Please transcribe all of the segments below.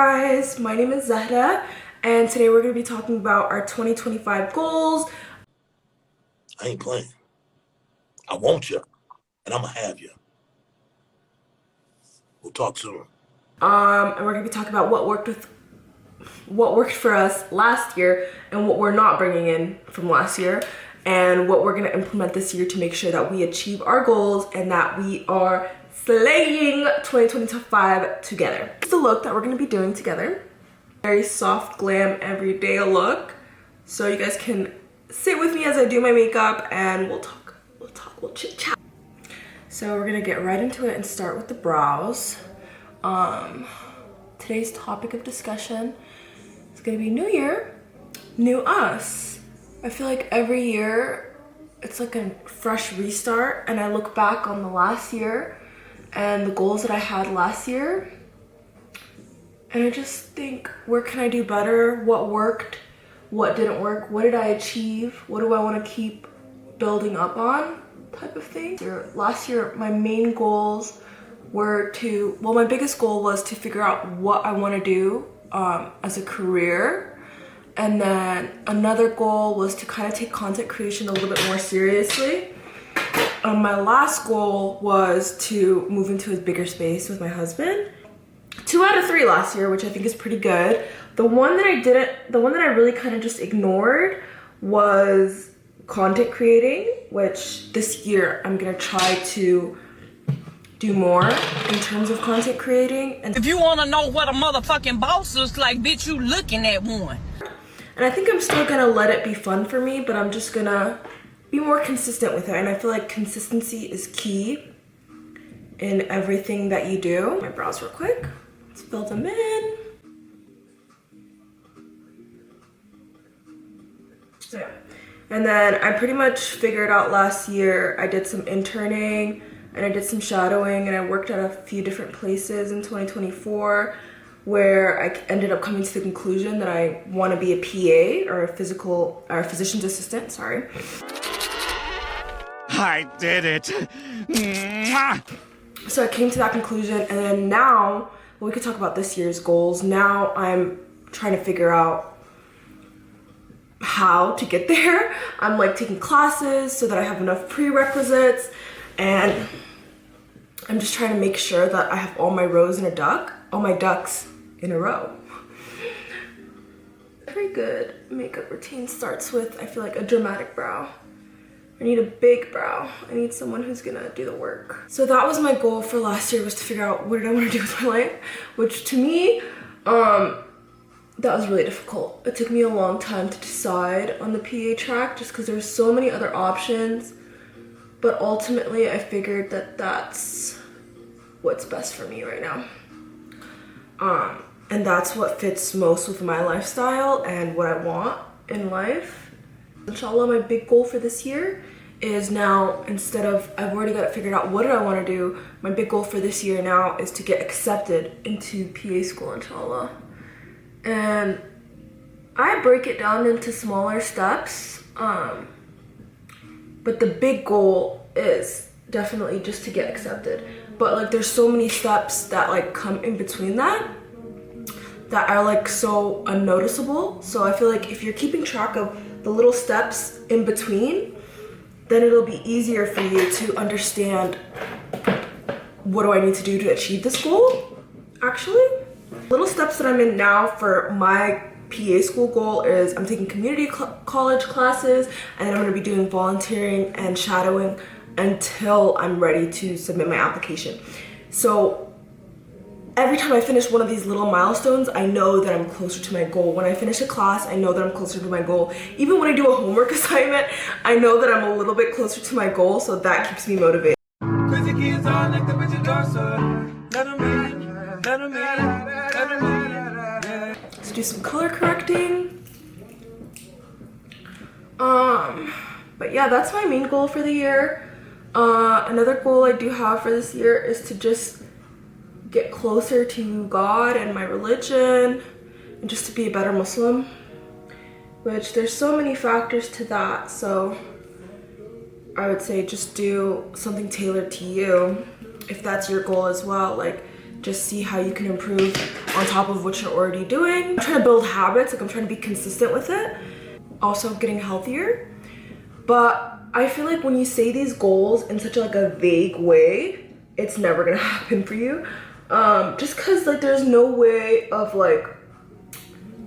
guys, my name is Zahra and today we're going to be talking about our 2025 goals. I ain't playing. I want you, and I'm gonna have you. We'll talk soon. And we're going to be talking about what worked for us last year and what we're not bringing in from last year and what we're going to implement this year to make sure that we achieve our goals and that we are slaying 2025 together. It's the look that we're going to be doing together. Very soft glam everyday look. So you guys can sit with me as I do my makeup and we'll chit chat. So we're gonna get right into it and start with the brows. Today's topic of discussion is gonna be New Year, New Us. I feel like every year it's like a fresh restart and I look back on the last year and the goals that I had last year and I just think, where can I do better? What worked? What didn't work? What did I achieve? What do I want to keep building up on? Type of thing. Last year, my main goals were my biggest goal was to figure out what I want to do as a career. And then another goal was to kind of take content creation a little bit more seriously. My last goal was to move into a bigger space with my husband. 2 out of 3 last year, which I think is pretty good. The one that I really kind of just ignored was content creating, which this year I'm gonna try to do more in terms of content creating. And if you wanna know what a motherfucking boss looks like, bitch, you looking at one. And I think I'm still gonna let it be fun for me, but I'm just gonna be more consistent with it. And I feel like consistency is key in everything that you do. My brows real quick. Let's fill them in. So yeah. And then I pretty much figured out last year, I did some interning and I did some shadowing and I worked at a few different places in 2024 where I ended up coming to the conclusion that I want to be a PA or a physician's assistant, sorry. I did it. Mwah! So I came to that conclusion and then now, we could talk about this year's goals. Now I'm trying to figure out how to get there. I'm like taking classes so that I have enough prerequisites and I'm just trying to make sure that I have all my ducks in a row. Every good makeup routine starts with, I feel like, a dramatic brow. I need a big brow. I need someone who's gonna do the work. So that was my goal for last year, was to figure out what did I want to do with my life, which to me, that was really difficult. It took me a long time to decide on the PA track just because there's so many other options. But ultimately, I figured that that's what's best for me right now. And that's what fits most with my lifestyle and what I want in life. Inshallah, my big goal for this year is now, instead of, I've already got it figured out what do I want to do, my big goal for this year now is to get accepted into PA school, inshallah. And I break it down into smaller steps, but the big goal is definitely just to get accepted. But like there's so many steps that like come in between that are like so unnoticeable. So I feel like if you're keeping track of the little steps in between, then it'll be easier for you to understand what do I need to do to achieve this goal, actually. Little steps that I'm in now for my PA school goal is I'm taking community college classes and then I'm gonna be doing volunteering and shadowing until I'm ready to submit my application. So every time I finish one of these little milestones, I know that I'm closer to my goal. When I finish a class, I know that I'm closer to my goal. Even when I do a homework assignment, I know that I'm a little bit closer to my goal, so that keeps me motivated. Let's do some color correcting. But yeah, that's my main goal for the year. Another goal I do have for this year is to just get closer to God and my religion and just to be a better Muslim, which there's so many factors to that. So I would say just do something tailored to you if that's your goal as well. Like just see how you can improve on top of what you're already doing. I'm trying to build habits, like I'm trying to be consistent with it. Also getting healthier. But I feel like when you say these goals in such like a vague way, it's never gonna happen for you. Just cause like there's no way of like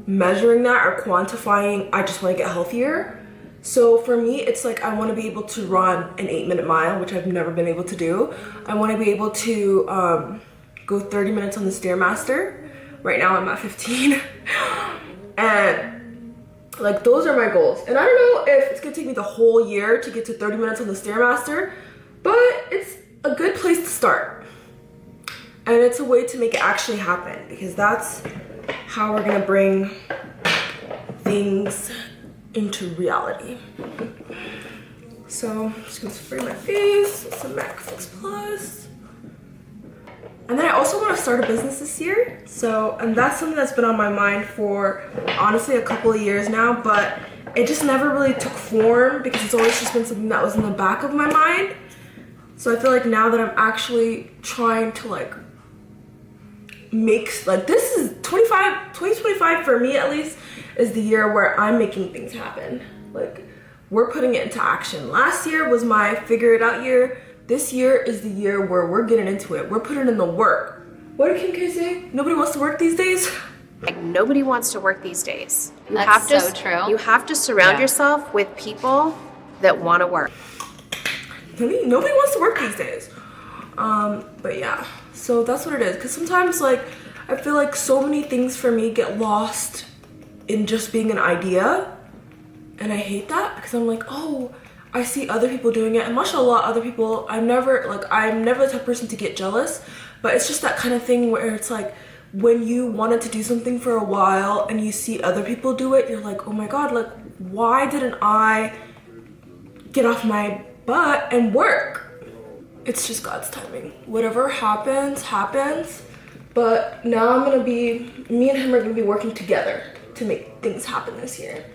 measuring that or quantifying, I just wanna get healthier. So for me, it's like I wanna be able to run an 8-minute mile, which I've never been able to do. I wanna be able to go 30 minutes on the Stairmaster. Right now I'm at 15. And like those are my goals. And I don't know if it's gonna take me the whole year to get to 30 minutes on the Stairmaster, but it's a good place to start. And it's a way to make it actually happen, because that's how we're gonna bring things into reality. So I'm just gonna spray my face with some MAC Fix Plus. And then I also want to start a business this year. And that's something that's been on my mind for honestly a couple of years now, but it just never really took form because it's always just been something that was in the back of my mind. So I feel like now that I'm actually trying to like make, like this is 2025 for me at least, is the year where I'm making things happen. Like we're putting it into action. Last year was my figure it out year. This year is the year where we're getting into it. We're putting in the work. What did Kim K say? Nobody wants to work these days? Like nobody wants to work these days. That's so true. You have to surround yourself with people that want to work. Nobody wants to work these days. But yeah, so that's what it is. Because sometimes like, I feel like so many things for me get lost in just being an idea. And I hate that because I'm like, oh, I see other people doing it, and mashallah, other people, I'm never the type of person to get jealous, but it's just that kind of thing where it's like, when you wanted to do something for a while and you see other people do it, you're like, oh my God, like, why didn't I get off my butt and work? It's just God's timing. Whatever happens, happens, but now me and him are gonna be working together to make things happen this year.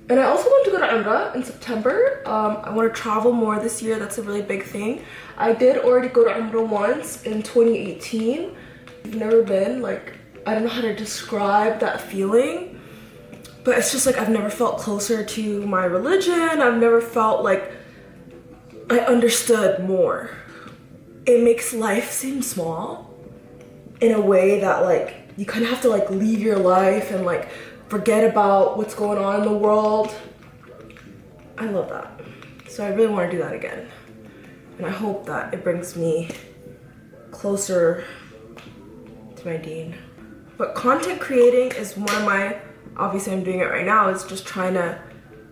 And I also want to go to Umrah in September. I want to travel more this year. That's a really big thing. I did already go to Umrah once in 2018. I've never been, like, I don't know how to describe that feeling, but it's just like I've never felt closer to my religion. I've never felt like I understood more. It makes life seem small in a way that like you kind of have to like leave your life and like forget about what's going on in the world. I love that. So I really want to do that again. And I hope that it brings me closer to my deen. But content creating is one of my, obviously I'm doing it right now, is just trying to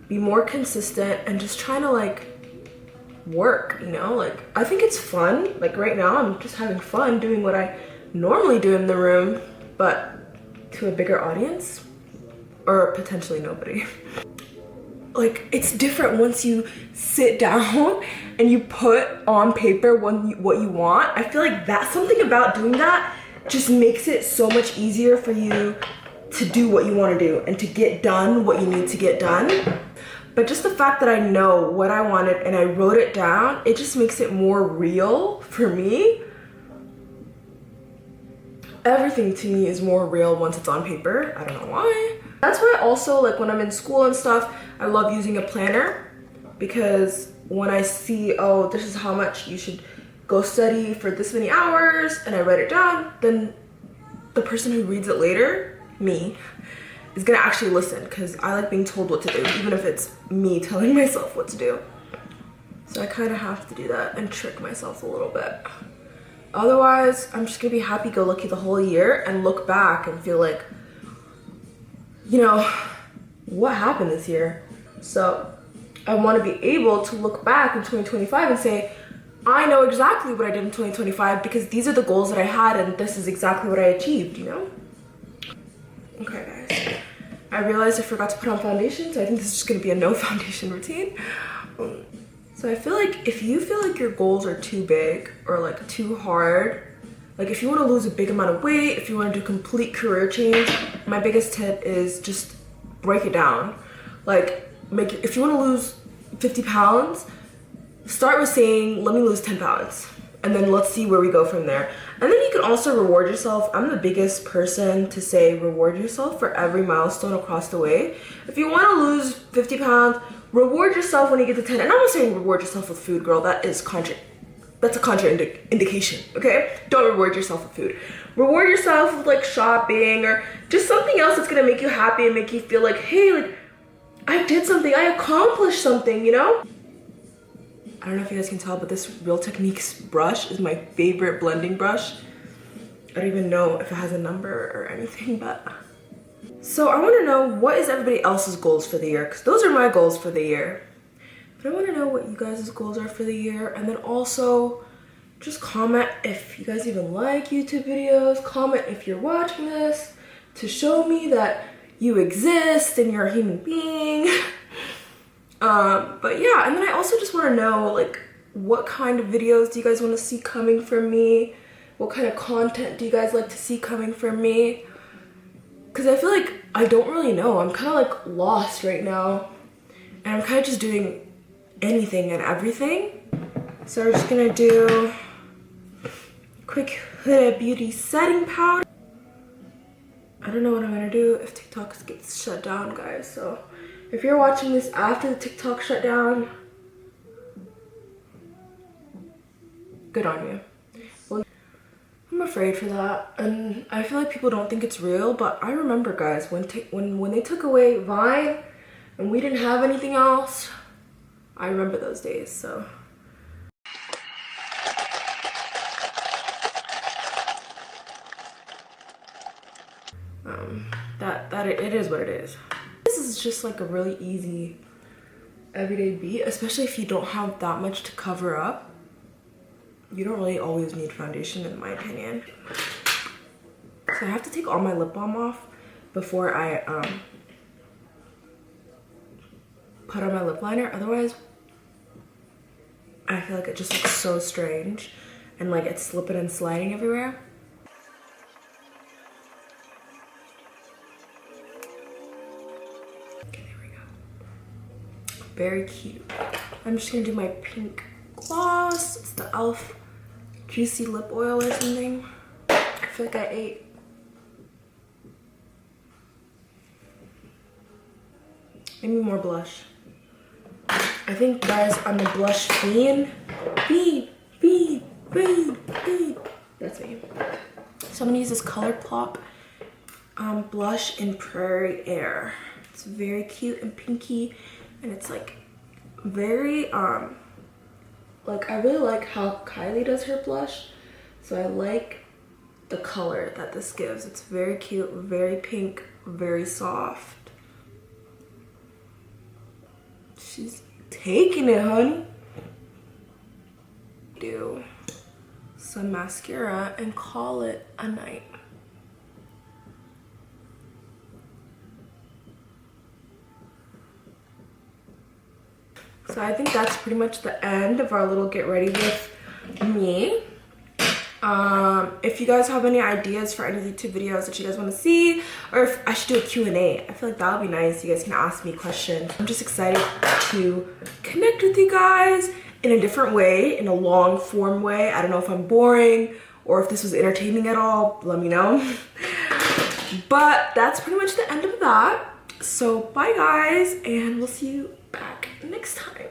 be more consistent and just trying to like work, you know? Like I think it's fun. Like right now I'm just having fun doing what I normally do in the room, but to a bigger audience. Or potentially nobody. Like it's different once you sit down and you put on paper what you want. I feel like that's something about doing that just makes it so much easier for you to do what you want to do and to get done what you need to get done. But just the fact that I know what I wanted and I wrote it down, it just makes it more real for me. Everything to me is more real once it's on paper. I don't know why. That's why also like when I'm in school and stuff, I love using a planner, because when I see, oh, this is how much you should go study for this many hours, and I write it down, then the person who reads it later, me, is gonna actually listen, because I like being told what to do, even if it's me telling myself what to do. So I kind of have to do that and trick myself a little bit. Otherwise, I'm just gonna be happy-go-lucky the whole year and look back and feel like, you know, what happened this year? So I want to be able to look back in 2025 and say, I know exactly what I did in 2025 because these are the goals that I had and this is exactly what I achieved, you know? Okay, guys. I realized I forgot to put on foundation, so I think this is just going to be a no foundation routine. So I feel like if you feel like your goals are too big or like too hard, like if you want to lose a big amount of weight, if you want to do complete career change, my biggest tip is just break it down. Like if you want to lose 50 pounds, start with saying, let me lose 10 pounds. and then let's see where we go from there. And then you can also reward yourself. I'm the biggest person to say reward yourself for every milestone across the way. If you want to lose 50 pounds, reward yourself when you get to 10. And I'm not saying reward yourself with food, girl. That's a contraindication, okay? Don't reward yourself with food. Reward yourself with like shopping or just something else that's gonna make you happy and make you feel like, hey, like I did something, I accomplished something, you know? I don't know if you guys can tell, but this Real Techniques brush is my favorite blending brush. I don't even know if it has a number or anything, but. So I wanna know, what is everybody else's goals for the year? Because those are my goals for the year. But I wanna know what you guys' goals are for the year. And then also, just comment if you guys even like YouTube videos. Comment if you're watching this to show me that you exist and you're a human being. But yeah, and then I also just want to know, like, what kind of videos do you guys want to see coming from me? What kind of content do you guys like to see coming from me? Because I feel like I don't really know. I'm kind of like lost right now. And I'm kind of just doing anything and everything. So we're just going to do quick Huda Beauty setting powder. I don't know what I'm going to do if TikTok gets shut down, guys. So if you're watching this after the TikTok shut down, good on you. Well, I'm afraid for that, and I feel like people don't think it's real, but I remember, guys, when they took away Vine and we didn't have anything else, I remember those days, so. It is what it is. This is just like a really easy everyday beat, especially if you don't have that much to cover up. You don't really always need foundation, in my opinion. So I have to take all my lip balm off before I put on my lip liner. Otherwise, I feel like it just looks so strange and like it's slipping and sliding everywhere. Very cute. I'm just gonna do my pink gloss. It's the e.l.f. Juicy Lip Oil or something. I feel like I ate. Maybe more blush. I think, guys, I'm a blush fiend. Fiend. That's me. So I'm gonna use this ColourPop blush in Prairie Air. It's very cute and pinky. And it's like very, like I really like how Kylie does her blush. So I like the color that this gives. It's very cute, very pink, very soft. She's taking it, honey. Do some mascara and call it a night. So I think that's pretty much the end of our little get ready with me. If you guys have any ideas for any YouTube videos that you guys want to see, or if I should do a Q&A, I feel like that would be nice. You guys can ask me questions. I'm just excited to connect with you guys in a different way, in a long form way. I don't know if I'm boring or if this was entertaining at all. Let me know. But that's pretty much the end of that. So bye, guys, and we'll see you back next time.